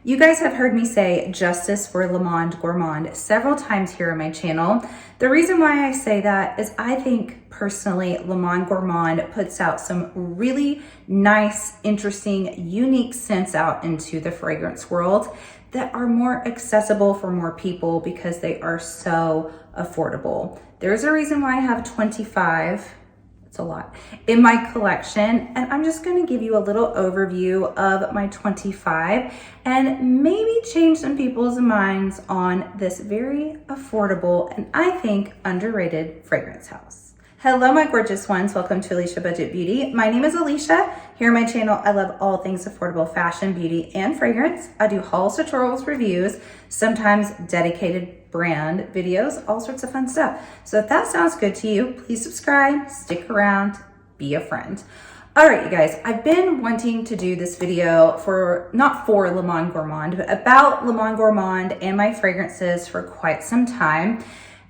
You guys have heard me say justice for Le Monde Gourmand several times here on my channel. The reason why I say that is I think personally Le Monde Gourmand puts out some really nice, interesting, unique scents out into the fragrance world that are more accessible for more people because they are so affordable. There's a reason why I have 25. It's a lot in my collection, and I'm just going to give you a little overview of my 25 and maybe change some people's minds on this very affordable and I think underrated fragrance house. Hello my gorgeous ones, welcome to Aleisha Budget Beauty. My name is Aleisha. Here on my channel I love all things affordable fashion, beauty, and fragrance. I do hauls, tutorials, reviews, sometimes dedicated brand videos, all sorts of fun stuff. So if that sounds good to you, please subscribe, stick around, be a friend. All right, you guys, I've been wanting to do this video not for Le Monde Gourmand, but about Le Monde Gourmand and my fragrances for quite some time.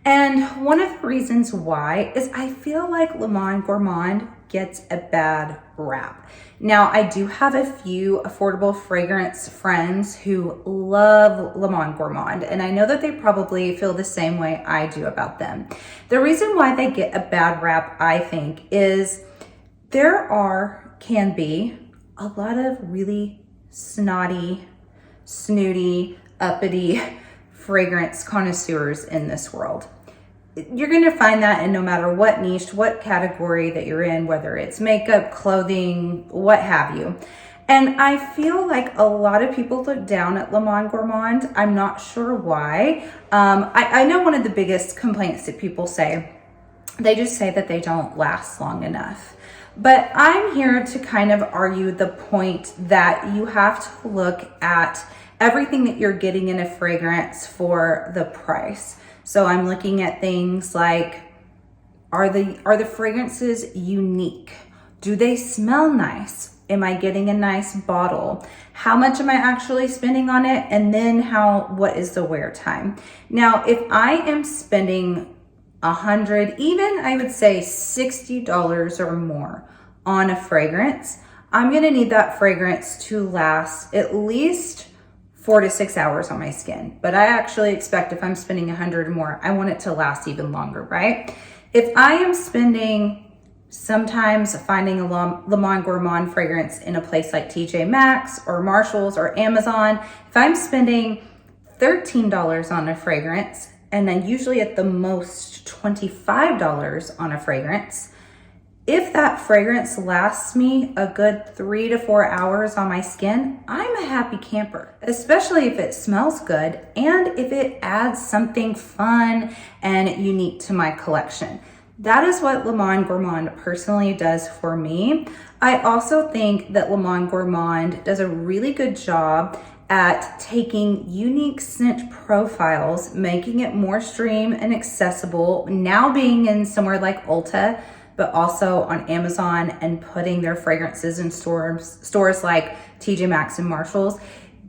And one of the reasons why is I feel like Le Monde Gourmand gets a bad rap. Now, I do have a few affordable fragrance friends who love Le Monde Gourmand, and I know that they probably feel the same way I do about them. The reason why they get a bad rap, I think, is can be a lot of really snotty, snooty, uppity fragrance connoisseurs in this world. You're going to find that in no matter what niche, what category that you're in, whether it's makeup, clothing, what have you. And I feel like a lot of people look down at Le Monde Gourmand. I'm not sure why. I know one of the biggest complaints that people say, they just say that they don't last long enough. But I'm here to kind of argue the point that you have to look at everything that you're getting in a fragrance for the price. So I'm looking at things like, are the fragrances unique? Do they smell nice? Am I getting a nice bottle? How much am I actually spending on it? And then what is the wear time? Now, if I am spending $100, even I would say $60 or more on a fragrance, I'm gonna need that fragrance to last at least 4 to 6 hours on my skin. But I actually expect if I'm spending $100 or more, I want it to last even longer, right? If I am sometimes finding a Le Monde Gourmand fragrance in a place like TJ Maxx or Marshalls or Amazon, if I'm spending $13 on a fragrance, and then usually at the most $25 on a fragrance, if that fragrance lasts me a good 3 to 4 hours on my skin, I'm a happy camper, especially if it smells good and if it adds something fun and unique to my collection. That is what Le Monde Gourmand personally does for me. I also think that Le Monde Gourmand does a really good job at taking unique scent profiles, making it more stream and accessible, now being in somewhere like Ulta, but also on Amazon, and putting their fragrances in stores like TJ Maxx and Marshalls.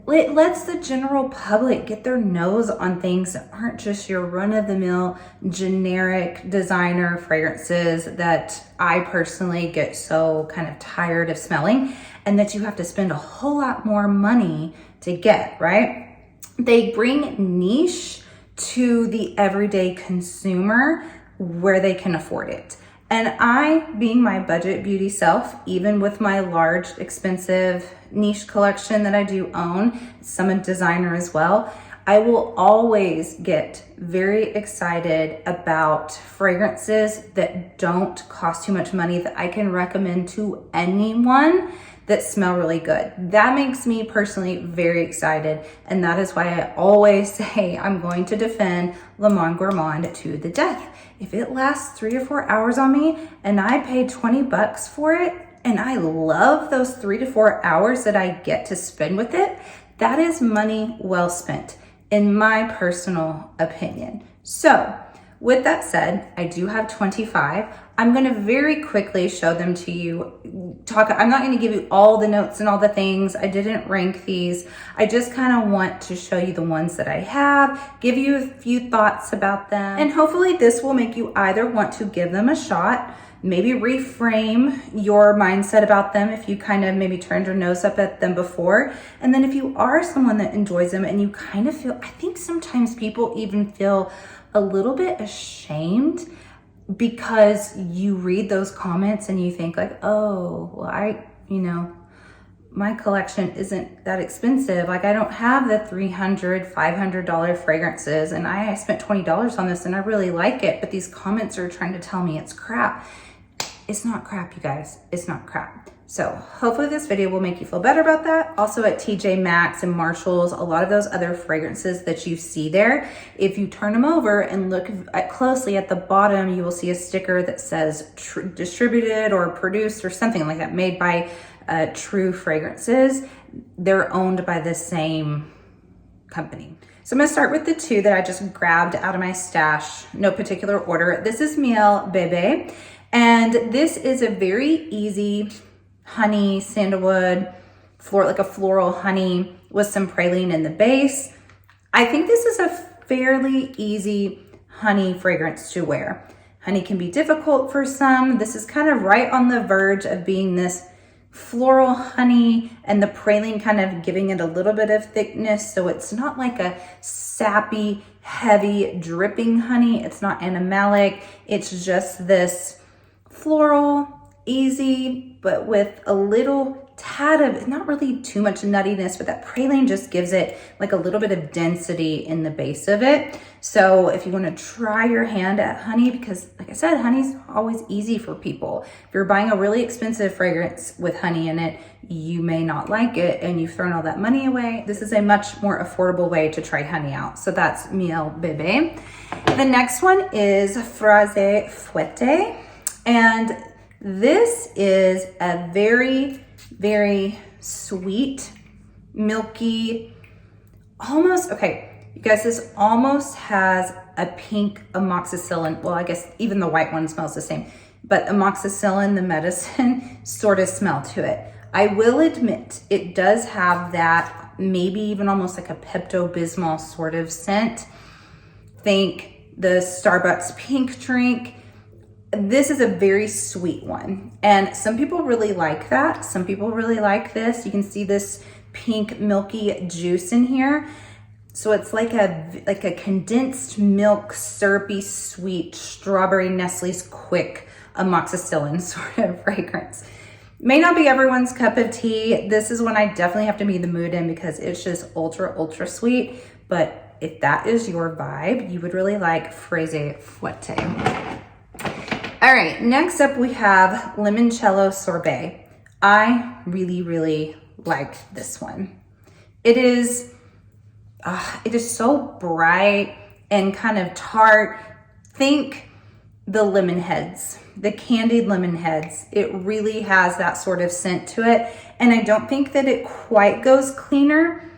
It lets the general public get their nose on things that aren't just your run-of-the-mill generic designer fragrances that I personally get so kind of tired of smelling, and that you have to spend a whole lot more money to get, right? They bring niche to the everyday consumer where they can afford it. And I, being my budget beauty self, even with my large, expensive niche collection that I do own, some in designer as well, I will always get very excited about fragrances that don't cost too much money that I can recommend to anyone that smell really good. That makes me personally very excited, and that is why I always say I'm going to defend Le Monde Gourmand to the death. If it lasts 3 or 4 hours on me and I paid $20 for it, and I love those 3 to 4 hours that I get to spend with it, that is money well spent, in my personal opinion. So with that said, I do have 25. I'm gonna very quickly show them to you. I'm not gonna give you all the notes and all the things. I didn't rank these. I just kind of want to show you the ones that I have, give you a few thoughts about them, and hopefully this will make you either want to give them a shot, maybe reframe your mindset about them if you kind of maybe turned your nose up at them before. And then if you are someone that enjoys them and you kind of feel, I think sometimes people even feel a little bit ashamed because you read those comments and you think like, oh, well, my collection isn't that expensive. Like, I don't have the $300, $500 fragrances, and I spent $20 on this and I really like it, but these comments are trying to tell me it's crap. It's not crap, you guys. It's not crap. So hopefully this video will make you feel better about that. Also at TJ Maxx and Marshalls, a lot of those other fragrances that you see there, if you turn them over and look closely at the bottom, you will see a sticker that says distributed or produced or something like that, made by True Fragrances. They're owned by the same company. So I'm gonna start with the two that I just grabbed out of my stash, no particular order. This is Miel Bourbon, and this is a very easy honey, sandalwood, like a floral honey with some praline in the base. I think this is a fairly easy honey fragrance to wear. Honey can be difficult for some. This is kind of right on the verge of being this floral honey, and the praline kind of giving it a little bit of thickness, so it's not like a sappy, heavy, dripping honey. It's not animalic. It's just this floral, easy, but with a little tad of, not really too much nuttiness, but that praline just gives it like a little bit of density in the base of it. So if you want to try your hand at honey, because like I said, honey's always easy for people. If you're buying a really expensive fragrance with honey in it, you may not like it and you've thrown all that money away. This is a much more affordable way to try honey out. So that's Miel Bourbon. The next one is Fraise Fouette, and this is a very, very sweet, milky, almost, okay, you guys, this almost has a pink amoxicillin. Well, I guess even the white one smells the same, but amoxicillin, the medicine, sort of smell to it. I will admit it does have that, maybe even almost like a Pepto-Bismol sort of scent. Think the Starbucks pink drink. This is a very sweet one, and some people really like that. Some people really like this. You can see this pink milky juice in here. So it's like a condensed milk, syrupy, sweet, strawberry Nestle's Quick amoxicillin sort of fragrance. May not be everyone's cup of tea. This is one I definitely have to be in the mood in because it's just ultra, ultra sweet. But if that is your vibe, you would really like Fraise Fouette. All right, next up we have Limoncello Sorbet. I really, really like this one. It is so bright and kind of tart. Think the lemon heads, the candied lemon heads. It really has that sort of scent to it. And I don't think that it quite goes cleaner.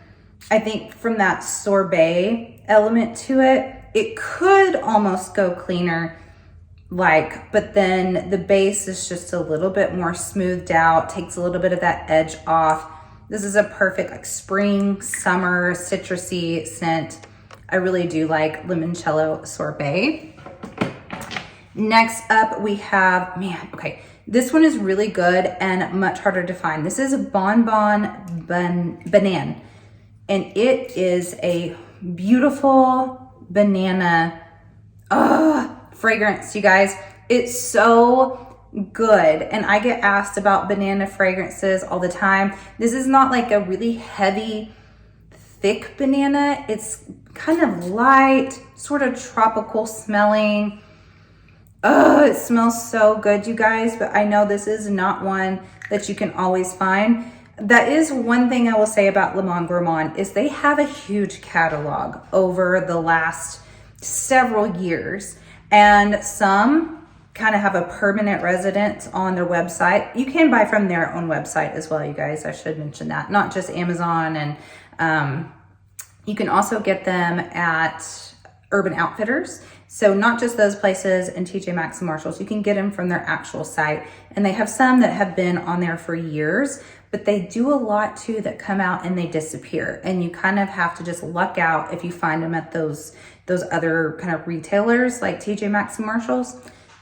I think from that sorbet element to it, it could almost go cleaner. But then the base is just a little bit more smoothed out, takes a little bit of that edge off. This is a perfect like summer, citrusy scent. I really do like Limoncello Sorbet. Next up we have, this one is really good and much harder to find. This is Bon Banane, and it is a beautiful banana fragrance, you guys. It's so good, and I get asked about banana fragrances all the time. This is not like a really heavy, thick banana. It's kind of light, sort of tropical smelling. It smells so good, you guys, but I know this is not one that you can always find. That is one thing I will say about Monde Gourmand is they have a huge catalog over the last several years. And some kind of have a permanent residence on their website. You can buy from their own website as well, you guys. I should mention that. Not just Amazon. And you can also get them at Urban Outfitters. So not just those places and TJ Maxx and Marshalls. You can get them from their actual site. And they have some that have been on there for years. But they do a lot too that come out and they disappear. And you kind of have to just luck out if you find them at those other kind of retailers like TJ Maxx and Marshalls.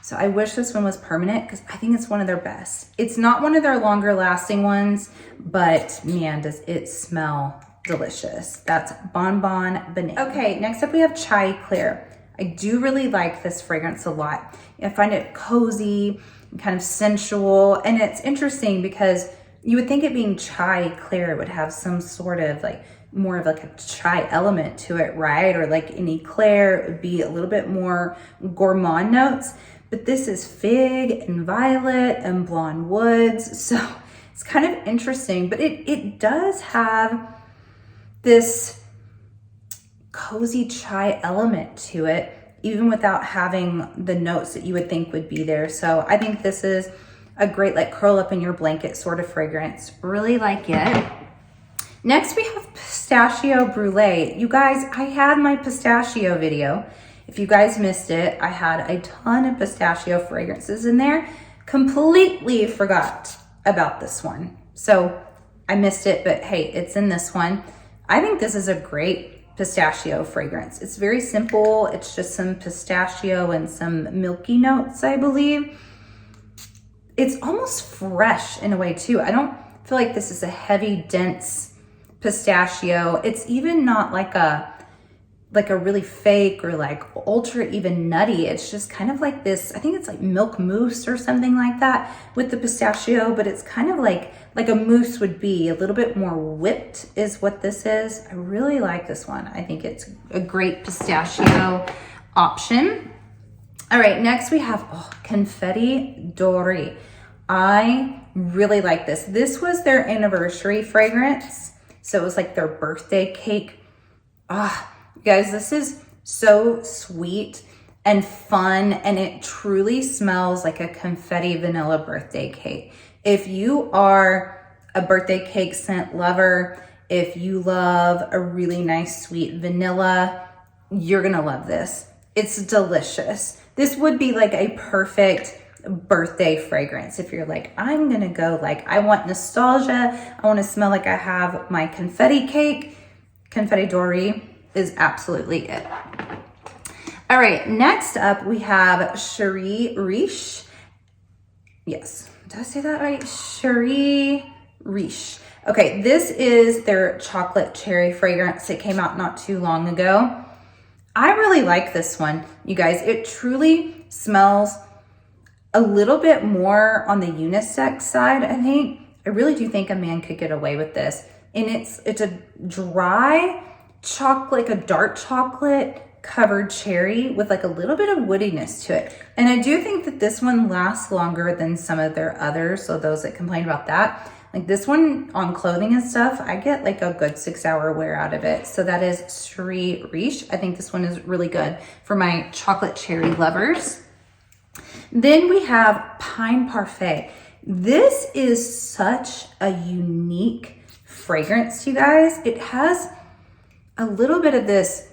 So I wish this one was permanent because I think it's one of their best. It's not one of their longer lasting ones, but man, does it smell delicious. That's Bon Bon Banana. Okay, next up we have Chai Clear. I do really like this fragrance a lot. I find it cozy, kind of sensual, and it's interesting because you would think it being chai clear would have some sort of like more of like a chai element to it, right? Or like an eclair, it would be a little bit more gourmand notes. But this is fig and violet and blonde woods. So it's kind of interesting, but it does have this cozy chai element to it, even without having the notes that you would think would be there. So I think this is a great like curl up in your blanket sort of fragrance. Really like it. Next we have Pistachio Brulee. You guys, I had my pistachio video. If you guys missed it, I had a ton of pistachio fragrances in there. Completely forgot about this one. So I missed it, but hey, it's in this one. I think this is a great pistachio fragrance. It's very simple. It's just some pistachio and some milky notes, I believe. It's almost fresh in a way too. I don't feel like this is a heavy, dense pistachio. It's even not like a really fake or like ultra even nutty. It's just kind of like this, I think it's like milk mousse or something like that with the pistachio, but it's kind of like a mousse would be, a little bit more whipped is what this is. I really like this one. I think it's a great pistachio option. All right, next we have Confetti Dory. I really like this. This was their anniversary fragrance. So it was like their birthday cake. Guys, this is so sweet and fun, and it truly smells like a confetti vanilla birthday cake. If you are a birthday cake scent lover, if you love a really nice sweet vanilla, you're gonna love this. It's delicious. This would be like a perfect birthday fragrance. If you're like, I'm gonna go like, I want nostalgia, I wanna smell like I have my confetti cake, Confetti Dory is absolutely it. All right, next up we have Shere Reish. Yes, did I say that right? Shere Reish. Okay, this is their chocolate cherry fragrance. It came out not too long ago. I really like this one, you guys. It truly smells a little bit more on the unisex side, I think. I really do think a man could get away with this. And it's a dry chocolate, like a dark chocolate covered cherry with like a little bit of woodiness to it. And I do think that this one lasts longer than some of their others. So those that complain about that, like this one on clothing and stuff, I get like a good 6-hour wear out of it. So that is Shere Reish. I think this one is really good for my chocolate cherry lovers. Then we have Pine Parfait. This is such a unique fragrance, you guys. It has a little bit of this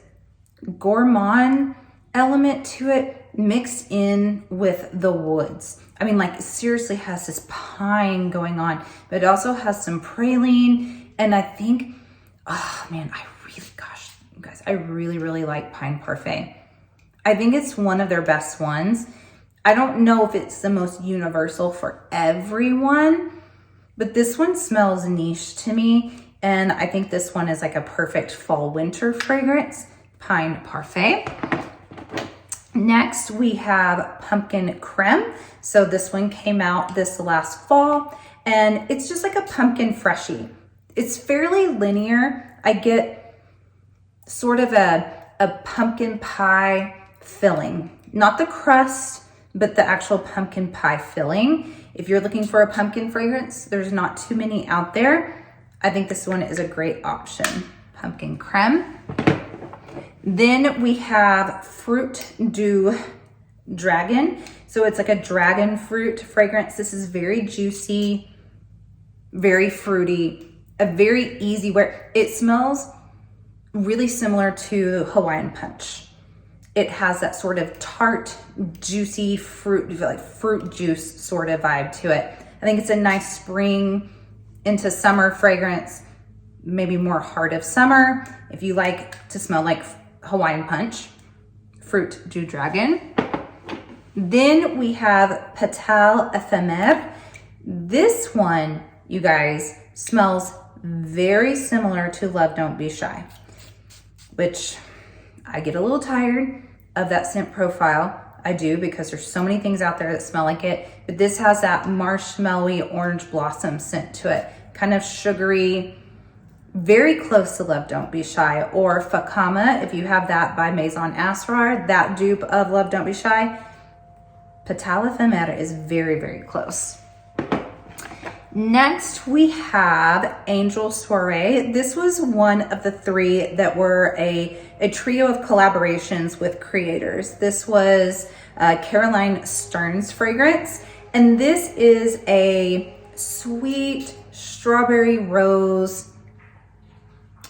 gourmand element to it mixed in with the woods. I mean, like, it seriously has this pine going on, but it also has some praline. And I think, oh man, gosh, you guys, I really, really like Pine Parfait. I think it's one of their best ones. I don't know if it's the most universal for everyone, but this one smells niche to me. And I think this one is like a perfect fall winter fragrance, Pine Parfait. Next, we have Pumpkin Creme. So this one came out this last fall, and it's just like a pumpkin freshie. It's fairly linear. I get sort of a pumpkin pie filling, not the crust, but the actual pumpkin pie filling. If you're looking for a pumpkin fragrance, there's not too many out there. I think this one is a great option, Pumpkin Creme. Then we have Fruit du Dragon. So it's like a dragon fruit fragrance. This is very juicy, very fruity, a very easy wear. It smells really similar to Hawaiian Punch. It has that sort of tart, juicy fruit, like fruit juice sort of vibe to it. I think it's a nice spring into summer fragrance, maybe more heart of summer. If you like to smell like Hawaiian Punch, Fruit du Dragon. Then we have Pétale Éphémère. This one, you guys, smells very similar to Love Don't Be Shy, which I get a little tired of that scent profile. I do, because there's so many things out there that smell like it, but this has that marshmallowy orange blossom scent to it, kind of sugary, very close to Love Don't Be Shy, or Fakama, if you have that by Maison Asrar, that dupe of Love Don't Be Shy. Pétale Éphémère is very, very close. Next, we have Angel Soirée. This was one of the three that were a trio of collaborations with creators. This was Caroline Stern's fragrance, and this is a sweet strawberry rose,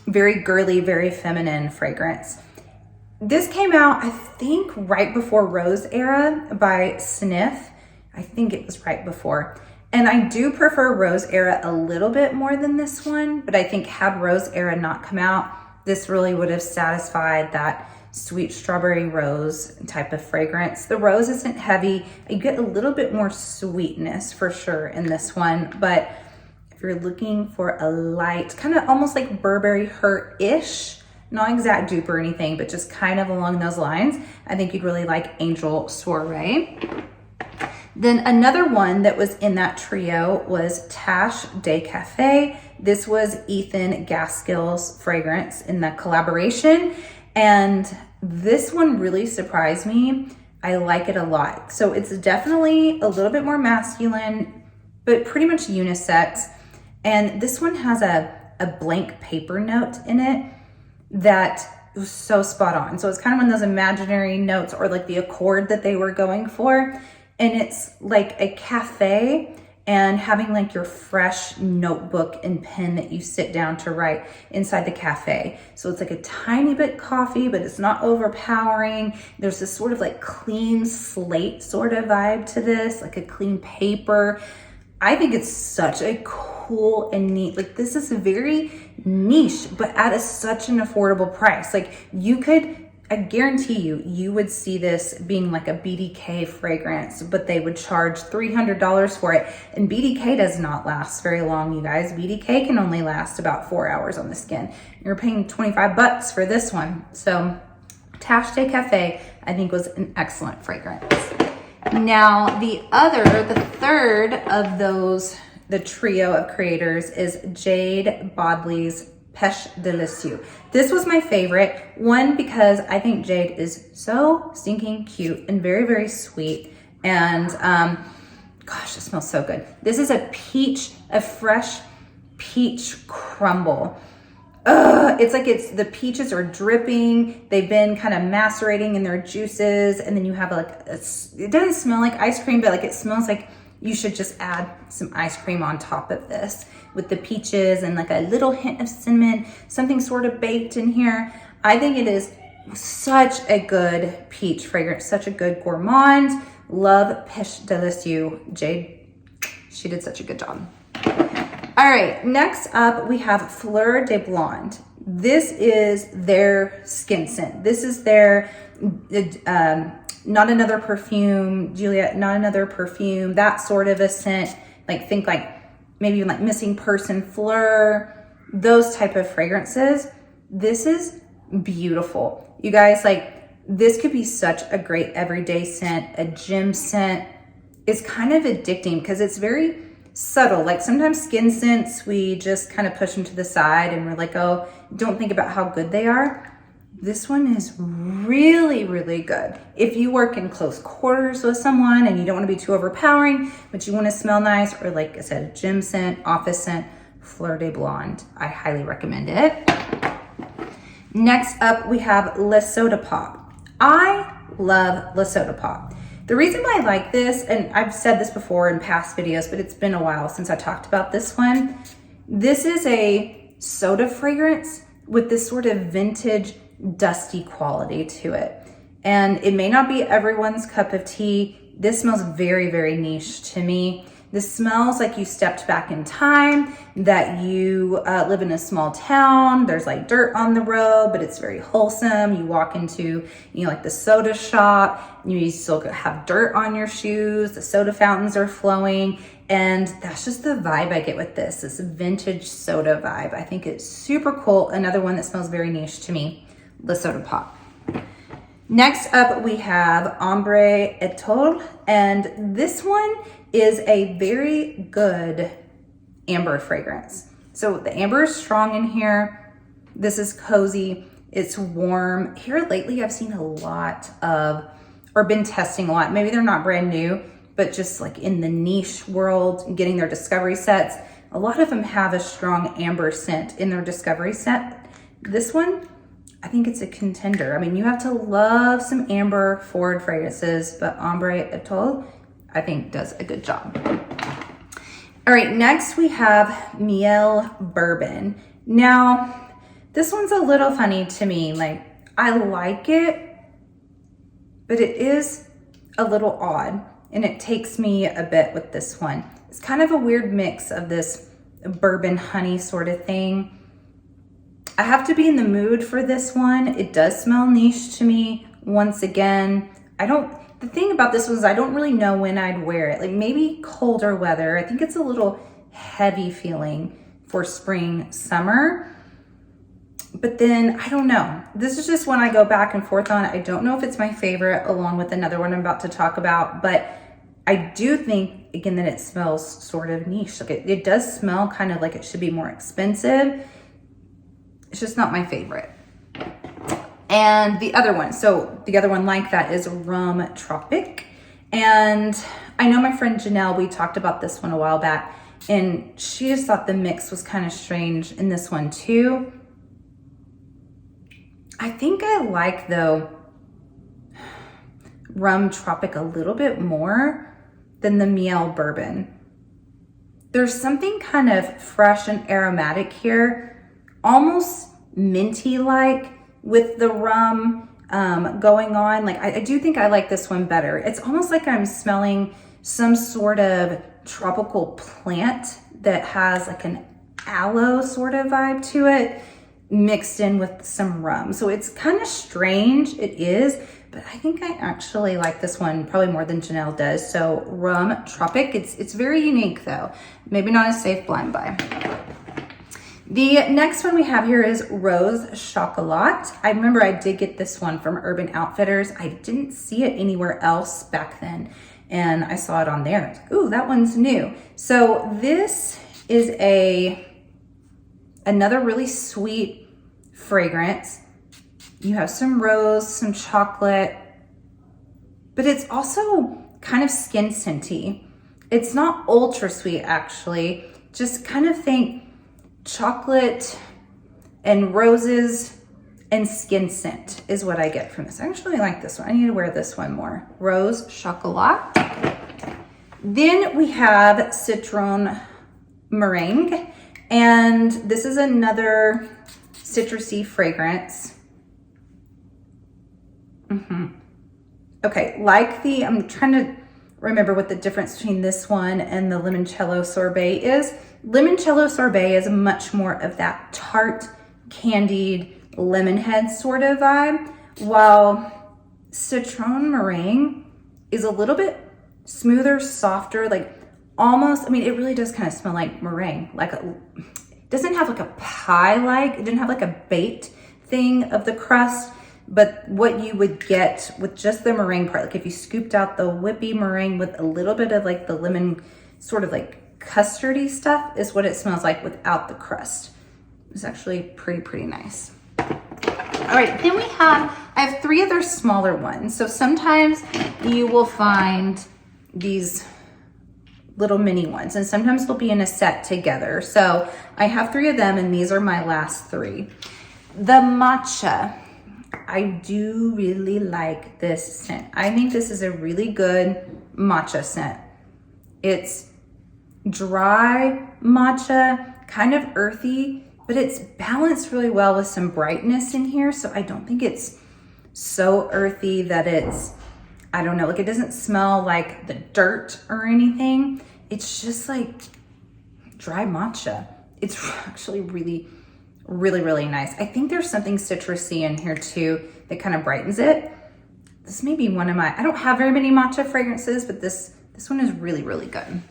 very girly, very feminine fragrance. This came out, I think, right before Rose Era by Sniff. I think it was right before. And I do prefer Rose Era a little bit more than this one, but I think had Rose Era not come out, this really would have satisfied that sweet strawberry rose type of fragrance. The rose isn't heavy. You get a little bit more sweetness for sure in this one, but if you're looking for a light, kind of almost like Burberry Her-ish, not exact dupe or anything, but just kind of along those lines, I think you'd really like Angel Soirée. Then another one that was in that trio was Tache de Café. This was Ethan Gaskill's fragrance in the collaboration. And this one really surprised me. I like it a lot. So it's definitely a little bit more masculine, but pretty much unisex. And this one has a blank paper note in it that was so spot on. So it's kind of one of those imaginary notes, or like the accord that they were going for. And it's like a cafe and having like your fresh notebook and pen that you sit down to write inside the cafe. So it's like a tiny bit coffee, but it's not overpowering. There's this sort of like clean slate sort of vibe to this, like a clean paper. I think it's such a cool and neat, like this is very niche, but at such an affordable price. Like you could, I guarantee you would see this being like a BDK fragrance, but they would charge $300 for it. And BDK does not last very long, you guys. BDK can only last about 4 hours on the skin. You're paying 25 bucks for this one. So Tache de Café, I think, was an excellent fragrance. Now the third of those, the trio of creators, is Jade Balley's Pêche Delicieux. This was my favorite one because I think Jade is so stinking cute and very, very sweet. And gosh, it smells so good. This is a fresh peach crumble. It's like the peaches are dripping. They've been kind of macerating in their juices. And then you have like, it doesn't smell like ice cream, but like it smells like you should just add some ice cream on top of this with the peaches and like a little hint of cinnamon, something sort of baked in here. I think it is such a good peach fragrance, such a good gourmand. Love Pêche Delicieux. Jade, she did such a good job. All right, next up we have Flur de Blonde. This is their skin scent. This is their Not Another Perfume, Juliet, Not Another Perfume, that sort of a scent. Like think like maybe even like Missing Person Fleur, those type of fragrances. This is beautiful. You guys, like this could be such a great everyday scent, a gym scent. It's kind of addicting because it's very subtle. Like sometimes skin scents, we just kind of push them to the side and we're like, oh, don't think about how good they are. This one is really, really good. If you work in close quarters with someone and you don't want to be too overpowering, but you want to smell nice, or like I said, gym scent, office scent, Flur de Blonde, I highly recommend it. Next up, we have Lasota Pop. I love Lasota Pop. The reason why I like this, and I've said this before in past videos, but it's been a while since I talked about this one. This is a soda fragrance with this sort of vintage, dusty quality to it. And it may not be everyone's cup of tea. This smells very, very niche to me. This smells like you stepped back in time, that you live in a small town. There's like dirt on the road, but it's very wholesome. You walk into, you know, like the soda shop, you still have dirt on your shoes. The soda fountains are flowing. And that's just the vibe I get with this vintage soda vibe. I think it's super cool. Another one that smells very niche to me, Lasota Pop. Next up, we have Ombre Etor, and this one is a very good amber fragrance. So the amber is strong in here. This is cozy, it's warm. Here lately, I've seen a lot of, or been testing a lot, maybe they're not brand new, but just like in the niche world, getting their discovery sets, a lot of them have a strong amber scent in their discovery set. This one, I think it's a contender. I mean, you have to love some amber forward fragrances, but Ombre Etor, I think, does a good job. All right, next we have Miel Bourbon. Now, this one's a little funny to me. Like, I like it, but it is a little odd, and it takes me a bit with this one. It's kind of a weird mix of this bourbon honey sort of thing. I have to be in the mood for this one. It does smell niche to me. Once again, the thing about this one is I don't really know when I'd wear it. Like maybe colder weather. I think it's a little heavy feeling for spring, summer. But then, I don't know. This is just one I go back and forth on. I don't know if it's my favorite along with another one I'm about to talk about, but I do think, again, that it smells sort of niche. Like it does smell kind of like it should be more expensive. It's just not my favorite. And the other one, so the other one like that is Rum Tropic. And I know my friend Janelle, we talked about this one a while back, and she just thought the mix was kind of strange in this one too. I think I like, though, Rum Tropic a little bit more than the Miel Bourbon. There's something kind of fresh and aromatic here, almost minty-like with the rum going on. Like I do think I like this one better. It's almost like I'm smelling some sort of tropical plant that has like an aloe sort of vibe to it mixed in with some rum. So it's kind of strange, it is, but I think I actually like this one probably more than Janelle does. So Rum Tropic, it's very unique though. Maybe not a safe blind buy. The next one we have here is Rose Chocolot. I remember I did get this one from Urban Outfitters. I didn't see it anywhere else back then, and I saw it on there. I was like, ooh, that one's new. So this is another really sweet fragrance. You have some rose, some chocolate, but it's also kind of skin scenty. It's not ultra sweet, actually. Just kind of think chocolate and roses and skin scent is what I get from this. I actually like this one. I need to wear this one more. Rose Chocolot. Then we have Citrone Mering, and this is another citrusy fragrance. Okay, like I'm trying to remember what the difference between this one and the Limoncello Sorbet is. Limoncello Sorbet is much more of that tart, candied, lemon head sort of vibe, while Citrone Mering is a little bit smoother, softer, like almost, I mean, it really does kind of smell like meringue. Like it doesn't have like a pie-like, it didn't have like a baked thing of the crust, but what you would get with just the meringue part, like if you scooped out the whippy meringue with a little bit of like the lemon sort of like custardy stuff is what it smells like without the crust. It's actually pretty nice. All right, then I have three other smaller ones. So sometimes you will find these little mini ones, and sometimes they'll be in a set together. So I have three of them, and these are my last three. The matcha. I do really like this scent. I think this is a really good matcha scent. It's dry matcha, kind of earthy, but it's balanced really well with some brightness in here. So I don't think it's so earthy that it's, I don't know, like it doesn't smell like the dirt or anything. it's just like dry matcha. It's actually really, really nice. I think there's something citrusy in here too that kind of brightens it. This may be one of my, I don't have very many matcha fragrances, but this one is really good.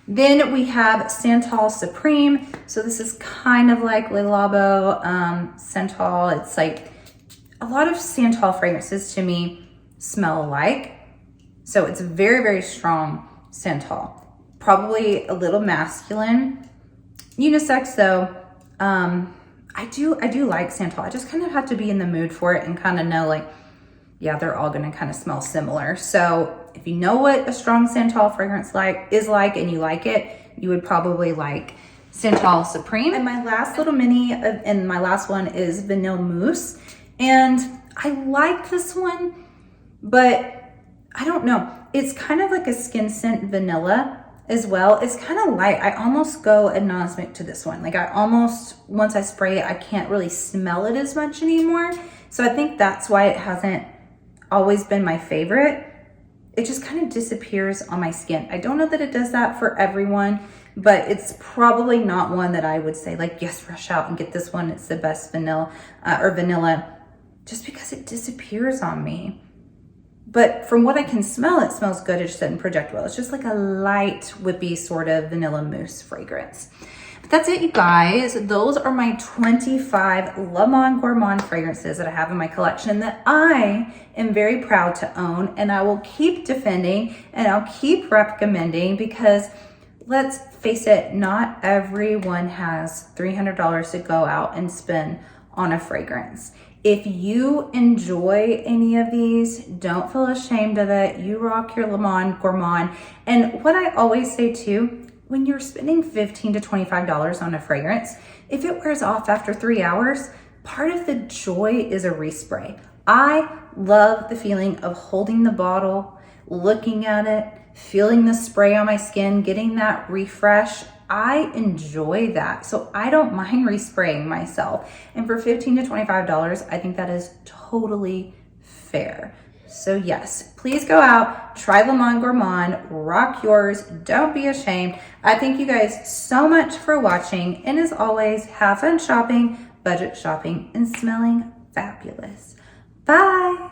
Then we have Santal Supreme. So this is kind of like Le Labo Santal. It's like a lot of Santal fragrances to me smell alike. So it's very strong Santal. Probably a little masculine. Unisex though. I do like Santal. I just kind of have to be in the mood for it and kind of know like, yeah, they're all gonna kind of smell similar. So if you know what a strong Santal fragrance is like and you like it, you would probably like Santal Supreme. And my last little mini, and my last one is Vanille Mousse. And I like this one, but I don't know. It's kind of like a skin scent vanilla as well. It's kind of light. I almost go anosmic to this one. Like I almost, once I spray it, I can't really smell it as much anymore. So I think that's why it hasn't always been my favorite. It just kind of disappears on my skin. I don't know that it does that for everyone, but it's probably not one that I would say like, yes, rush out and get this one. It's the best vanilla, just because it disappears on me. But from what I can smell, it smells good. It just doesn't project well. It's just like a light, whippy sort of vanilla mousse fragrance. But that's it, you guys. Those are my 25 Le Monde Gourmand fragrances that I have in my collection that I am very proud to own, and I will keep defending and I'll keep recommending, because let's face it, not everyone has $300 to go out and spend on a fragrance. If you enjoy any of these, don't feel ashamed of it. You rock your Le Monde Gourmand. And what I always say too, when you're spending $15 to $25 on a fragrance, if it wears off after 3 hours, part of the joy is a respray. I love the feeling of holding the bottle, looking at it, feeling the spray on my skin, getting that refresh. I enjoy that. So I don't mind respraying myself. And for $15 to $25, I think that is totally fair. So yes, please go out, try Le Monde Gourmand, rock yours, don't be ashamed. I thank you guys so much for watching, and as always, have fun shopping, budget shopping, and smelling fabulous. Bye.